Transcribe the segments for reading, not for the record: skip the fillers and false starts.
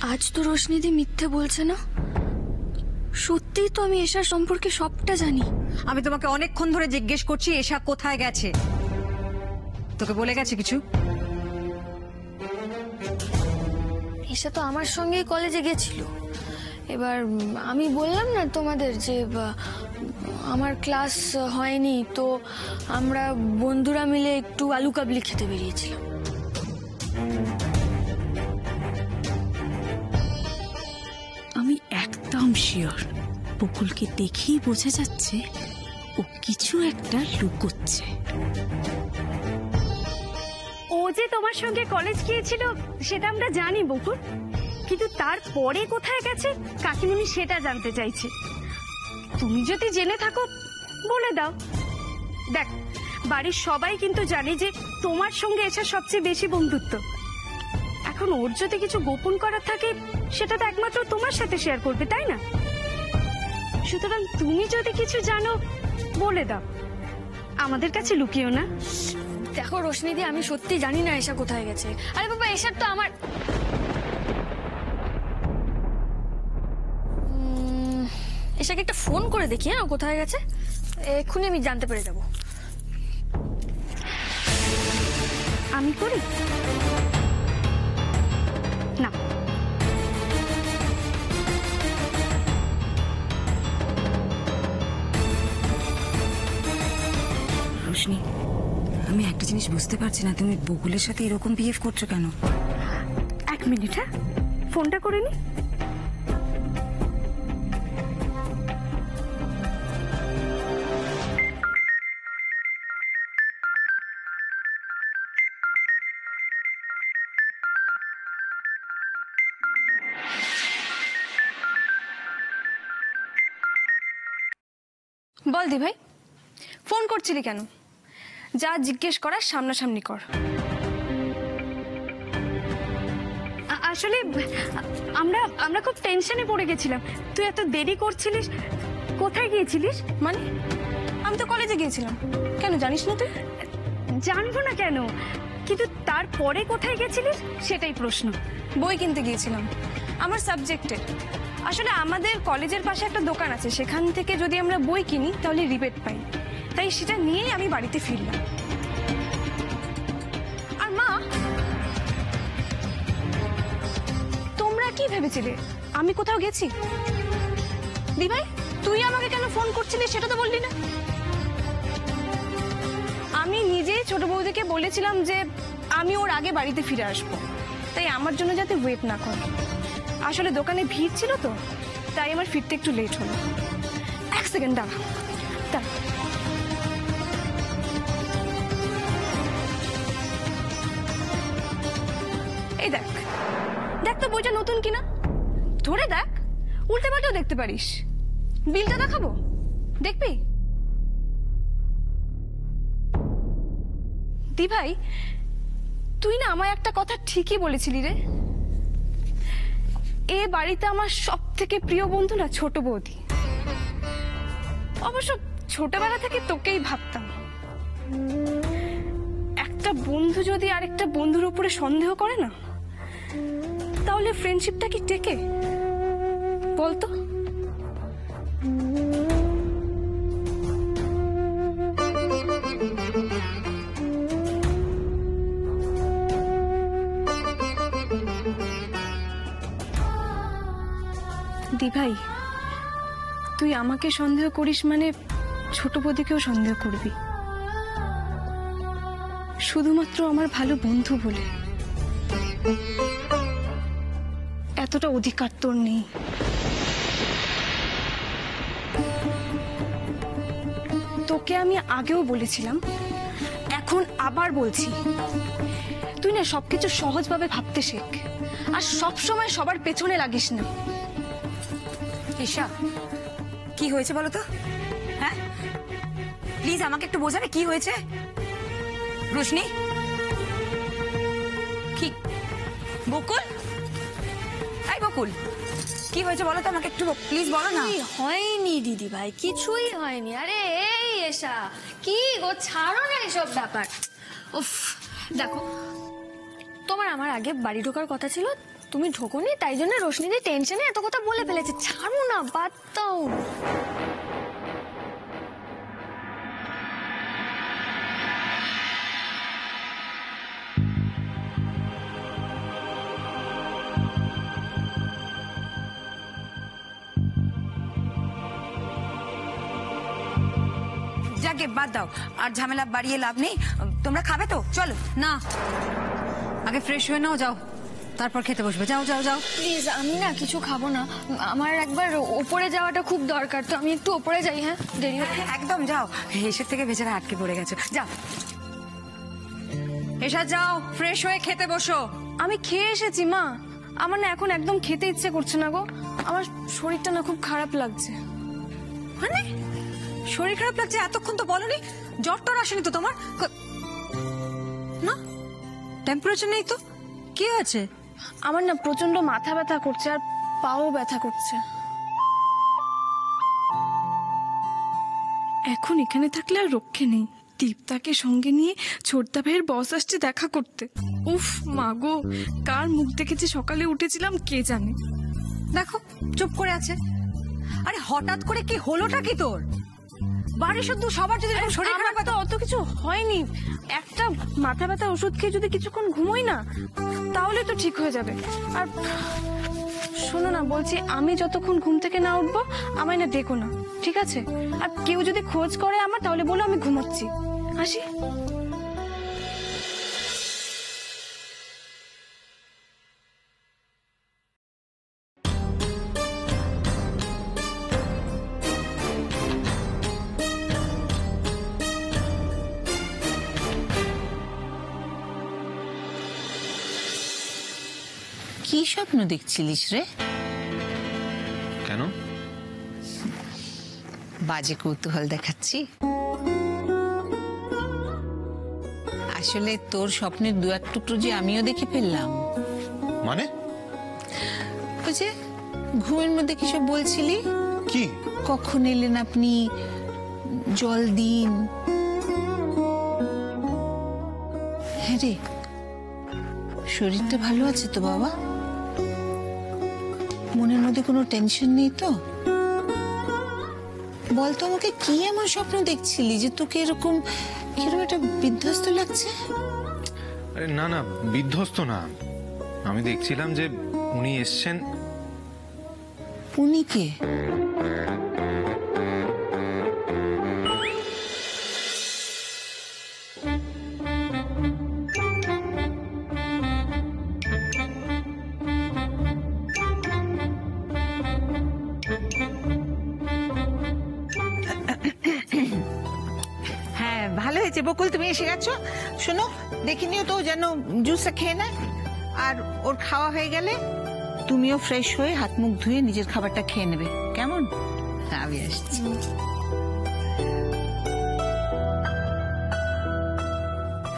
আজ তো রোশনিদি মিথ্যে বলছে না। সত্যিই তো আমি এশার সম্পর্কে সবটা জানি। আমি তোমাকে অনেকক্ষণ ধরে জিজ্ঞেস করছি এশা কোথায় গেছে, তোকে বলে গেছে কিছু? এশা তো আমার সঙ্গেই কলেজে গেছিল। এবার আমি বললাম না তোমাদের যে আমার ক্লাস হয়নি, তো আমরা বন্ধুরা মিলে একটু আলু কাবলি খেতে বেরিয়েছিলাম। আমি একদম শিওর বকুলকে দেখেই বোঝা যাচ্ছে ও কিছু একটা লুকোচ্ছে। ও যে তোমার সঙ্গে কলেজ গিয়েছিল সেটা আমরা জানি বকুল, কিন্তু তারপরে কোথায় গেছে কাকিমুনি সেটা জানতে চাইছে। তুমি যদি জেনে থাকো বলে দাও। দেখ, বাড়ির সবাই কিন্তু জানে যে তোমার সঙ্গে এসে সবচেয়ে বেশি বন্ধুত্ব। এখন ওর যদি কিছু গোপন করার থাকে সেটা তো একমাত্র তোমার সাথে শেয়ার করবে, তাই না? সুতরাং তুমি যদি কিছু জানো বলে দাও, আমাদের কাছে লুকিও না। দেখো রোশনিদি, আমি সত্যি জানি না এশা কোথায় গেছে। আরে বাবা, এশার তো আমার এশাকে একটা ফোন করে দেখি হ্যাঁ কোথায় গেছে। এক্ষুনি আমি জানতে পেরে যাব। আমি করি না। রোশনি, আমি একটা জিনিস বুঝতে পারছি না, তুমি বকুলের সাথে এরকম বিহেভ করছো কেন? এক মিনিট, হ্যাঁ ফোনটা করে নি। বল দি ভাই, ফোন করছিলি কেন? যা জিজ্ঞেস করার সামনাসামনি কর। আসলে আমরা আমরা খুব টেনশনে পড়ে গেছিলাম। তুই এত দেরি করছিলিস, কোথায় গিয়েছিলিস? মানে আমি তো কলেজে গিয়েছিলাম। কেন, জানিস না তুই? জানবো না কেন, কিন্তু তারপরে কোথায় গেছিলিস সেটাই প্রশ্ন। বই কিনতে গিয়েছিলাম আমার সাবজেক্টের। আসলে আমাদের কলেজের পাশে একটা দোকান আছে, সেখান থেকে যদি আমরা বই কিনি তাহলে রিবেট পাই, তাই সেটা নিয়েই আমি বাড়িতে ফিরলাম। আর মা, তোমরা কি ভেবেছিলে আমি কোথাও গেছি? দি ভাই, তুই আমাকে কেন ফোন করছিলি সেটা তো বললি না। আমি নিজেই ছোট বৌদিকে বলেছিলাম যে আমি ওর আগে বাড়িতে ফিরে আসবো, তাই আমার জন্য যাতে ওয়েট না করে। আসলে দোকানে ভিড় ছিল তো, তাই আমার ফিরতে একটু লেট হলো। এক সেকেন্ড দাঁড়া। এই দেখ, দেখ তো বইটা নতুন কিনা, ধরে দেখ, উল্টে পাল্টেও দেখতে পারিস। বিলটা দেখাবো, দেখবি? দি ভাই, তুই না আমায় একটা কথা ঠিকই বলেছিলি রে। এ বাড়িতে আমার সব থেকে প্রিয় বন্ধু না ছোট বৌদি। অবশ্য ছোটবেলা থেকে তোকেই ভাবতাম। একটা বন্ধু যদি আরেকটা বন্ধুর উপরে সন্দেহ করে না, তাহলে ফ্রেন্ডশিপটা কি টেকে বলতো? দি ভাই, তুই আমাকে সন্দেহ করিস মানে ছোট বৌদিকেও সন্দেহ করবি, শুধুমাত্র আমার ভালো বন্ধু বলে। এতটা অধিকার তোর নেই। তোকে আমি আগেও বলেছিলাম, এখন আবার বলছি, তুই না সবকিছু সহজভাবে ভাবতে শেখ, আর সব সময় সবার পেছনে লাগিস না। এশা, কি হয়েছে বলো তো? হ্যাঁ, প্লিজ আমাকে একটু বোঝাবে কি হয়েছে। রোশনি, কি? বকুল, এই বকুল, কি হয়েছে বলো তো আমাকে একটু, প্লিজ বলো না। হয়নি দিদি ভাই, কিছুই হয়নি। আরে এই এশা, কি গো, ছাড়ো না এসব ব্যাপার। উফ, দেখো তোমার আমার আগে বাড়ি ঢোকার কথা ছিল, তুমি ঢোকোনি, তাই জন্য রোশনিদি টেনশনে এত কথা বলে ফেলেছে। ছাড়ো না, বাদ দাও। যাকে বাদ দাও, আর ঝামেলা বাড়িয়ে লাভ নেই। তোমরা খাবে তো? চলো না, আগে ফ্রেশ হয়ে নাও, যাও, তারপর খেতে বসবে। যাও যাও যাও। প্লিজ, আমি না কিছু খাবো না, আমার একবার ওপরে যাওয়াটা খুব দরকার, তো আমি একটু ওপরে যাই। হ্যাঁ, দেরি হচ্ছে। একদম যাও, এসের থেকে বেচারা আটকে পড়ে গেছো। যাও এসা, যাও ফ্রেশ হয়ে খেতে বসো। আমি খেয়ে এসেছি মা, আমার না এখন একদম খেতে ইচ্ছে করছে না গো। আমার শরীরটা না খুব খারাপ লাগছে। মানে শরীর খারাপ লাগছে? এতক্ষণ তো বলনি, জ্বর টর আসেনি তো তোমার? না, টেম্পারেচার নেই তো, কি হয়েছে? আমার না প্রচন্ড মাথা ব্যথা করছে আর পাও ব্যথা করছে। এখন এখানে থাকলে আর রক্ষে নেই। দীপ্তাকে সঙ্গে নিয়ে ছোটদা ভাইয়ের বস আসছে দেখা করতে। উফ মা গো, কার মুখ দেখেছি সকালে উঠেছিলাম কে জানে। দেখো চুপ করে আছে। আরে হঠাৎ করে কি হলোটা কি তোর? বাড়ি শুদ্ধ সবার যদি এরকম শরীর খারাপ আমার তো অত কিছু হয়নি, একটা মাথা ব্যথা ওষুধ খেয়ে যদি কিছুক্ষণ ঘুমোই না তাহলে তো ঠিক হয়ে যাবে। আর শোনো না, বলছি আমি যতক্ষণ ঘুম থেকে না উঠবো আমায় না ডেকো না, ঠিক আছে? আর কেউ যদি খোঁজ করে আমার, তাহলে বলো আমি ঘুমোচ্ছি। আসি। কি স্বপ্ন দেখছিলিস রে? কেন? বাজে কৌতূহল দেখাচ্ছি? আসলে তোর স্বপ্নের দু এক টুকরো যে আমিও দেখে ফেললাম। মানে? ওই যে ঘুমের মধ্যে কিসব বলছিলি, কি? কখন এলেন আপনি, জল দিন। হ্যাঁ রে, শরীরটা ভালো আছে তো বাবা? মনের মধ্যে কোনো টেনশন নেই তো? বলতো আমাকে, কি এমন স্বপ্ন দেখছিলি যে তোকে এরকম কিরকম একটা বিধ্বস্ত লাগছে? আরে না না, বিধ্বস্ত না। আমি দেখছিলাম যে উনি এসছেন। উনি কে? হ্যাঁ ভালো হয়েছে বকুল, তুমি এসে গেছো। শোনো, দেখিনিও তো যেন জুসটা খেয়ে না। আর ওর খাওয়া হয়ে গেলে তুমিও ফ্রেশ হয়ে হাত মুখ ধুয়ে নিজের খাবারটা খেয়ে নেবে, কেমন? আমি আসছি।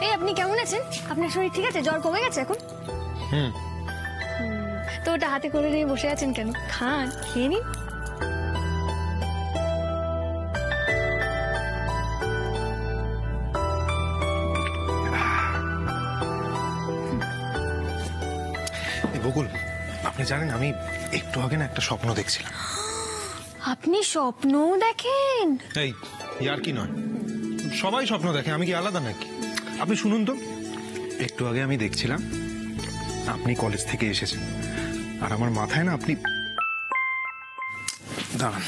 এই, আপনি কেমন আছেন? আপনার শরীর ঠিক আছে? জ্বর কমে গেছে এখন? হুম। তো ওটা হাতে করে নিয়ে বসে আছেন কেন? খান, খেয়ে নিন। বকুল, আপনি জানেন আমি একটু আগে না একটা স্বপ্ন দেখছিলাম। আপনি স্বপ্নও দেখেন? এই ইয়ার কি নয়, সবাই স্বপ্ন দেখে, আমি কি আলাদা নাকি? আপনি শুনুন তো, একটু আগে আমি দেখছিলাম আপনি কলেজ থেকে এসেছেন, আর আমার মাথায় না আপনি দাঁড়ান।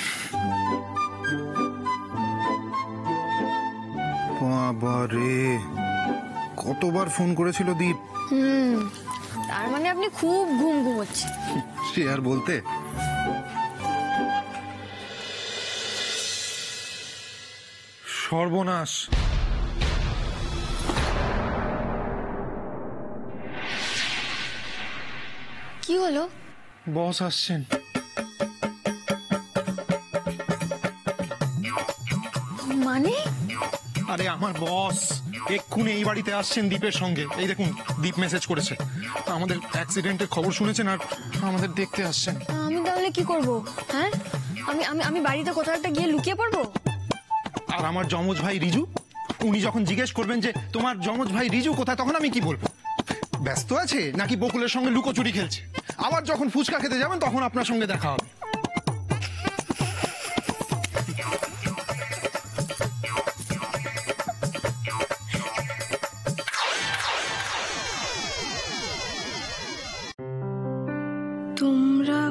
বাবা রে, কতবার ফোন করেছিল দীপ। তার মানে আপনি খুব ঘুম ঘুমোচ্ছেন। সে আর বলতে। সর্বনাশ! কি হলো? বস আসছেন। মানে? আরে আমার বস এক্ষুনি এই বাড়িতে আসছেন দীপের সঙ্গে। এই দেখুন, দীপ মেসেজ করেছে, আমাদের অ্যাক্সিডেন্টের খবর শুনেছেন আর আমাদের দেখতে আসছেন। আমি তাহলে কি করব? হ্যাঁ, আমি আমি আমি বাড়িতে কোথাও একটা গিয়ে লুকিয়ে পড়বো? আর আমার যমজ ভাই রিজু, উনি যখন জিজ্ঞেস করবেন যে তোমার যমজ ভাই রিজু কোথায়, তখন আমি কি বলবো? ব্যস্ত আছে নাকি বকুলের সঙ্গে লুকোচুরি খেলছে? আবার যখন ফুচকা খেতে যাবেন তখন আপনার সঙ্গে দেখা হবে। তোমরা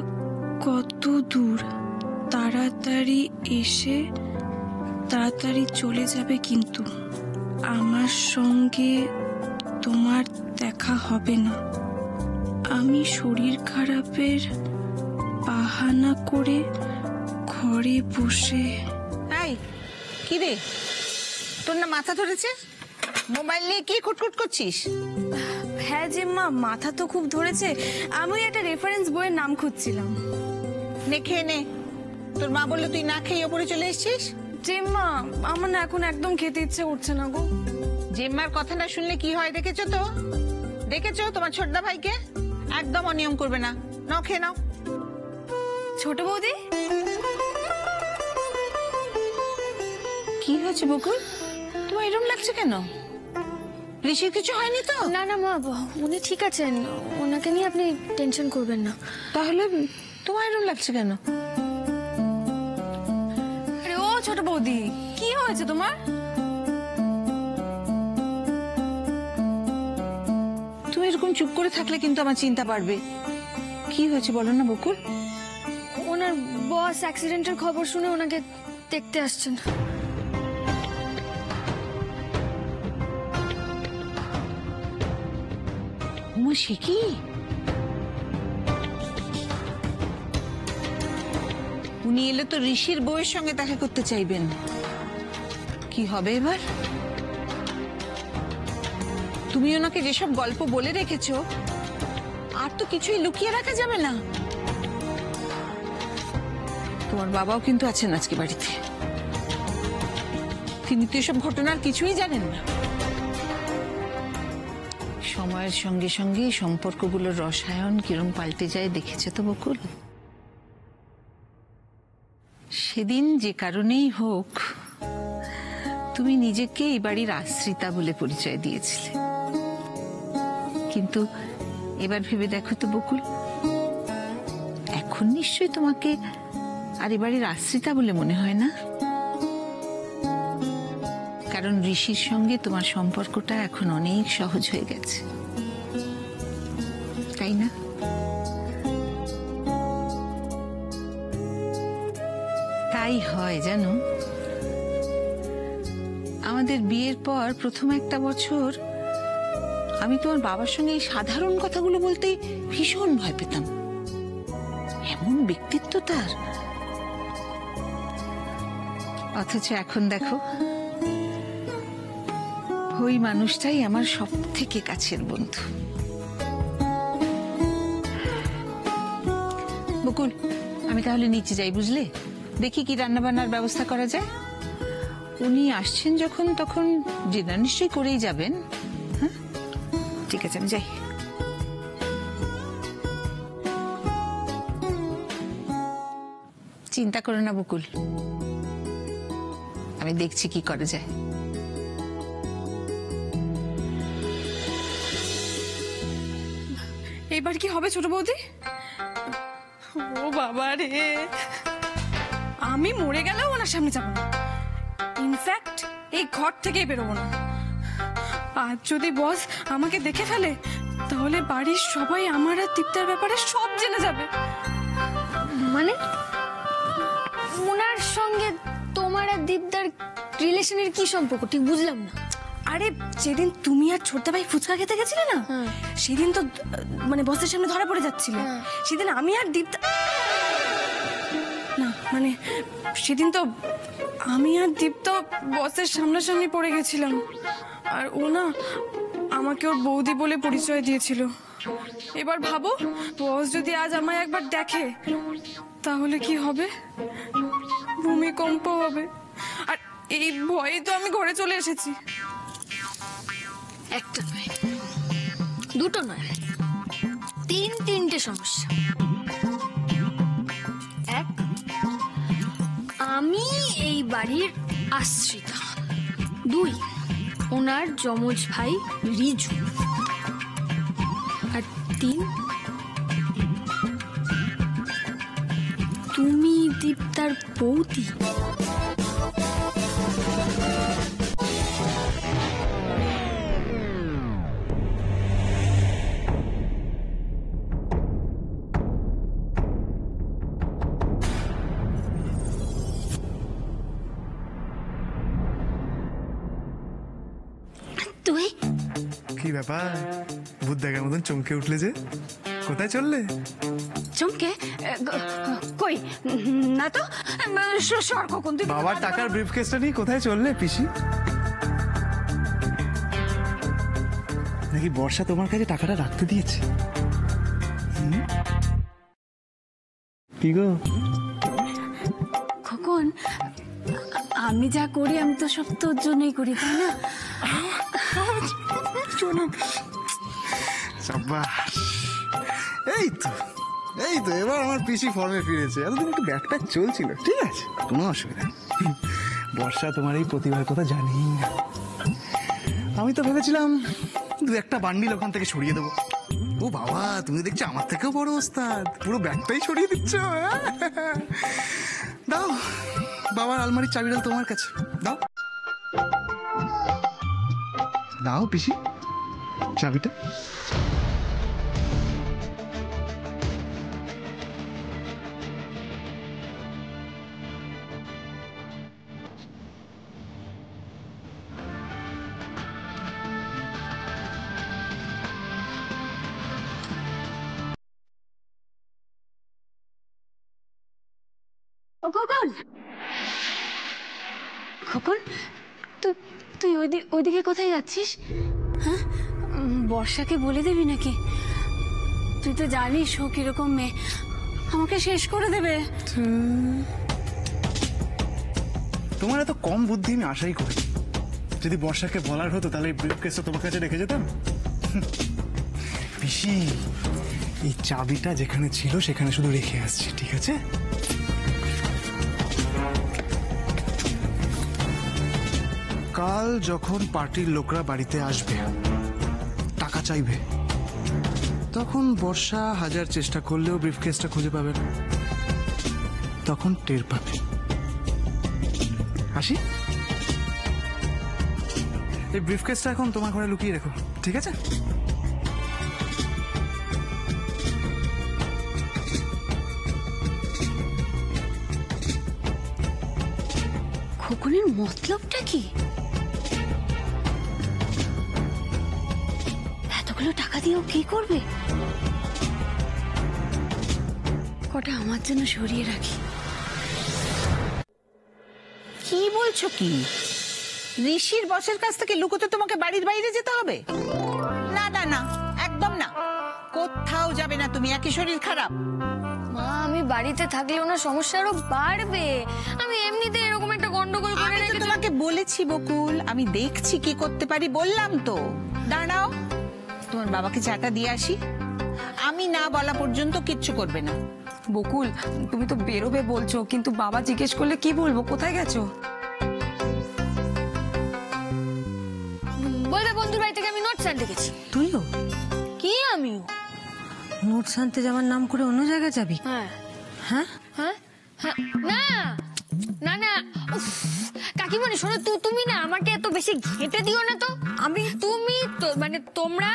কত দূর? তাড়াতাড়ি এসে তাড়াতাড়ি চলে যাবে, কিন্তু আমার সঙ্গে তোমার দেখা হবে না। আমি শরীর খারাপের বাহানা করে ঘরে বসে। এই কি রে, তোর না মাথা ধরেছে? মোবাইল নিয়ে কি খুটখুট করছিস? হ্যাঁ জিম্মা, মাথা তো খুব ধরেছে। আমি একটা রেফারেন্স বইয়ের নাম খুঁজছিলাম। নে খেয়ে নে। তোর মা বললো তুই না খেয়ে ওপরে চলে এসেছিস। জিম্মা, আমার না এখন একদম খেতে ইচ্ছে করছে না গো। জেম্মার কথা না শুনলে কি হয় দেখেছো তো? দেখেছো তোমার ছোটদা ভাইকে? একদম অনিয়ম করবে না। নাও খেয়ে নাও। ছোট বৌদি, কি হয়েছে বকুল, তোমার এরকম লাগছে কেন? ঋষির কিছু হয়নি তো? না না মা, উনি ঠিক আছেন, ওনাকে নিয়ে আপনি টেনশন করবেন না। তাহলে তোমার এরকম লাগছে কেন? আরে ও ছোট বৌদি, কি হয়েছে তোমার? তুমি এরকম চুপ করে থাকলে কিন্তু আমার চিন্তা বাড়বে। কি হয়েছে বলো না বকুল? ওনার বস অ্যাক্সিডেন্টের খবর শুনে ওনাকে দেখতে আসছেন। সে কি? উনি এলে তো ঋষির বউয়ের সঙ্গে দেখা করতে চাইবেন। কি হবে এবার? তুমি ওনাকে যেসব গল্প বলে রেখেছো, আর তো কিছুই লুকিয়ে রাখা যাবে না। তোমার বাবাও কিন্তু আছেন আজকে বাড়িতে। তিনি তো এসব ঘটনার কিছুই জানেন না। সময়ের সঙ্গে সঙ্গে সম্পর্কগুলোর রসায়ন কিরম পাল্টে যায় দেখেছে তো বকুল? সেদিন যে কারণেই হোক তুমি নিজেকে এই বাড়ির আশ্রিতা বলে পরিচয় দিয়েছিলে, কিন্তু এবার ভেবে দেখো তো বকুল, এখন নিশ্চয়ই তোমাকে আর এ বাড়ির আশ্রিতা বলে মনে হয় না। কারণ ঋষির সঙ্গে তোমার সম্পর্কটা এখন অনেক সহজ হয়ে গেছে, তাই না? তাই হয় জানো, আমাদের বিয়ের পর প্রথম একটা বছর আমি তোমার বাবার সঙ্গে এই সাধারণ কথাগুলো বলতে ভীষণ ভয় পেতাম। এমন ব্যক্তিত্ব তার। অথচ এখন দেখো, ওই মানুষটাই আমার সব থেকে কাছের বন্ধু। বকুল, আমি তাহলে নিচে যাই, বুঝলে? দেখি কি রান্না বান্নার ব্যবস্থা করা যায়। উনি আসছেন যখন তখন ডিনার নিশ্চয়ই করেই যাবেন। হ্যাঁ ঠিক আছে, আমি যাই। চিন্তা করো না বকুল, আমি দেখছি কি করা যায়। এবার কি হবে ছোট বৌদি? ও বাবা রে, আমি মরে গেলেও ওনার সামনে যাবো না। ইনফ্যাক্ট এই ঘর থেকেই বেরোবো না। আজ যদি বস আমাকে দেখে ফেলে, তাহলে বাড়ির সবাই আমার আর দীপ্তার ব্যাপারে সব জেনে যাবে। মানে ওনার সঙ্গে তোমার আর দীপদার রিলেশনের কি সম্পর্ক ঠিক বুঝলাম না। আরে যেদিন তুমি আর ছোটদা ভাই ফুচকা খেতে গেছিলে না, সেদিন তো মানে বসের সামনে ধরা পড়ে যাচ্ছিল। সেদিন আমি আর দীপ্তা না, মানে সেদিন তো আমি আর দীপ্তা বসের সামনাসামনি পড়ে গেছিলাম। আর ও না আমাকে ওর বৌদি বলে পরিচয় দিয়েছিল। এবার ভাবো, বস যদি আজ আমায় একবার দেখে তাহলে কি হবে? ভূমিকম্প হবে। আর এই ভয়ে তো আমি ঘরে চলে এসেছি। একটা নয়, দুটো নয়, তিনটে সমস্যা। এক, আমি এই বাড়ির আশ্রিতা। দুই, ওনার যমজ ভাই রিজু। দিন তুমি দীপ্তার বৌদি? তুই কি ব্যাপার, ভূত দেখার মতন চমকে উঠলে যে? কোথায় চললে? চমকে কই না তো সর কখন তুই বাবার টাকার ব্রিফকেসটা নিয়ে কোথায় চললে পিসি? নাকি বর্ষা তোমার কাছে টাকাটা রাখতে দিয়েছে? কি গো খোকন, আমি যা করি আমি তো সব তোর জন্যই করি, তাই না? এই তো এবার আমার পিসি ফর্মে ফিরেছে। এতদিন একটু ব্যাট চলছিল, ঠিক আছে, কোনো অসুবিধা নেই। বর্ষা তোমার এই প্রতিভার কথা জানি না। আমি তো ভেবেছিলাম দু একটা বান্ডিল ওখান থেকে সরিয়ে দেবো। ও বাবা, তুমি দেখছি আমার থেকেও বড় ওস্তাদ, পুরো ব্যাগটাই সরিয়ে দিচ্ছ। দাও, বাবার আলমারির চাবিটা তোমার কাছে দাও। দাও পিসি চাবিটা। খোকন, খোকন, তুই ওইদিকে কোথায় যাচ্ছিস? হ্যাঁ, বর্ষাকে বলে দিবি নাকি? তুই তো জানিস ও কিরকম মেয়ে, আমাকে শেষ করে দেবে। তোমার এত কম বুদ্ধি আমি আশাই করি। যদি বর্ষাকে বলার হতো তাহলে এই ব্রিফকেসটা তোমার কাছে রেখে যেতাম। পিসি, এই চাবিটা যেখানে ছিল সেখানে শুধু রেখে আসছি, ঠিক আছে? কাল যখন পার্টির লোকরা বাড়িতে আসবে, টাকা চাইবে, তখন বর্ষা হাজার চেষ্টা করলেও ব্রিফকেসটা খুঁজে পাবে না। তখন টের পাবে। আসি, এই ব্রিফকেসটা এখন তোমার ঘরে লুকিয়ে রেখো, ঠিক আছে? খোকনের মতলবটা কি? এতগুলো টাকা দিয়ে ও কি করবে? কটা আমার জন্য সরিয়ে রাখি। কি বলছো কি? ঋষির বসের কাছ থেকে লুকোতে তোমাকে বাড়ির বাইরে যেতে হবে? না না না, একদম না, কোথাও যাবে না তুমি, একই শরীর খারাপ। মা, আমি বাড়িতে থাকলে ওনার সমস্যা আরো বাড়বে। আমি এমনিতে এরকম একটা গন্ডগোল করে আমি তো রেখেছি। তোমাকে বলেছি বকুল, আমি দেখছি কি করতে পারি, বললাম তো। দাঁড়াও, তোমার বাবাকে চাটা দিয়ে আসি। আমি না বলা পর্যন্ত কিচ্ছু করবে না। বকুল, তুমি তো বেরোবে বলছো, কিন্তু বাবা জিজ্ঞেস করলে কি বলবো? কোথায় গেছো? বলবে বন্ধুর বাড়ি থেকে আমি নোটস আনতে গেছি। তুইও কি আমিও? নোটস আনতে যাওয়ার নাম করে অন্য জায়গায় যাবি? হ্যাঁ হ্যাঁ, হ্যাঁ হ্যাঁ, না না না, উফ, কাকিমণি শোনো, তুমি না আমাকে এত বেশি ঘেঁটে দিও না তো। তুমি তো মানে তোমরা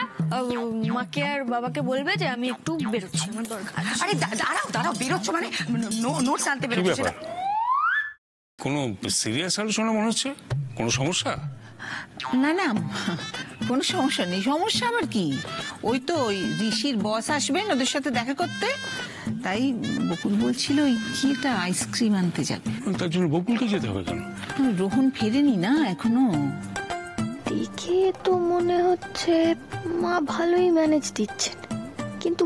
মাকে আর বাবাকে বলবে যে আমি একটু বেরোচ্ছি, আমার দরকার। আরে দাঁড়াও, বেরোচ্ছ মানে নোটস আনতে কি বেরোচ্ছ? ব্যাপার? কোনো সিরিয়াস আলোচনা মনে হচ্ছে? কোনো সমস্যা? না না, কোনো সমস্যা নেই। সমস্যা আবার কি? ওই তো ওই ঋষির বস আসবেন ওদের সাথে দেখা করতে, তাই বকুল বলছিল ওই কি একটা আইসক্রিম আনতে যাবে। তার জন্য বকুলকে যেতে হবে কেন? রোহন ফেরেনি না এখনো। দেখে তো মনে হচ্ছে মা ভালোই ম্যানেজ দিচ্ছেন, কিন্তু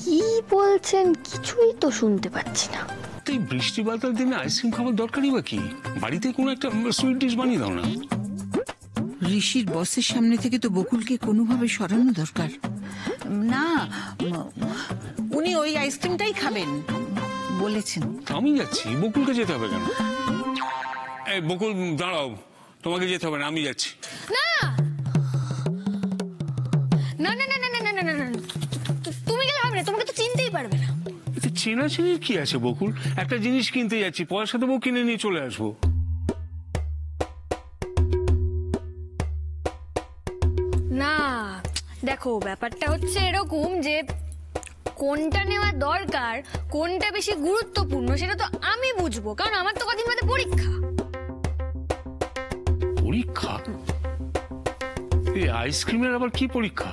কি বলছেন কিছুই তো শুনতে পাচ্ছি না। তো এই বৃষ্টি বাদল দিনে আইসক্রিম খাবার দরকারই বা কি? বাড়িতে কোনো একটা সুইট ডিশ বানিয়ে দাও না। ঋষির বসের সামনে থেকে তো বকুলকে কোনোভাবে সরানো দরকার। না, উনি ওই আইসক্রিমটাই খাবেন বলেছেন। আমি যাচ্ছি, বকুলকে যেতে হবে কেন? এই বকুল দাঁড়াও, তোমাকে যেতে হবে না, আমি যাচ্ছি। না না না না না না না না, তো চিনতেই পারবে না। এতে চেনাচেনির কি আছে বকুল? একটা জিনিস কিনতে যাচ্ছি, পয়সা দেবো, কিনে নিয়ে চলে আসবো। না দেখো, ব্যাপারটা হচ্ছে এরকম যে কোনটা নেওয়া দরকার, কোনটা বেশি গুরুত্বপূর্ণ সেটা তো আমি বুঝবো, কারণ আমার তো কদিন বাদে পরীক্ষা। পরীক্ষা? এই আইসক্রিমের আবার কি পরীক্ষা?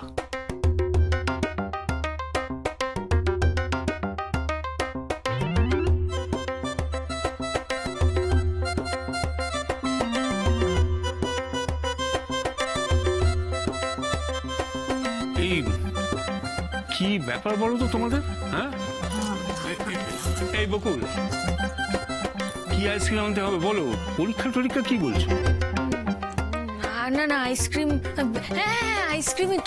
এই কি ব্যাপার বলো তো তোমাদের? হ্যাঁ, এই বকুল, কি আইসক্রিম আনতে হবে বলো? পরীক্ষা টরীক্ষা কি বলছো? না না আইসক্রিম, হ্যাঁ আইসক্রিমই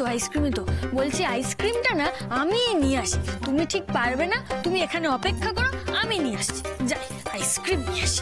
তো বলছি, আইসক্রিমটা না আমি নিয়ে আসি। তুমি ঠিক পারবে না, তুমি এখানে অপেক্ষা করো, আমি নিয়ে আসছি। যাই আইসক্রিম নিয়ে আসি।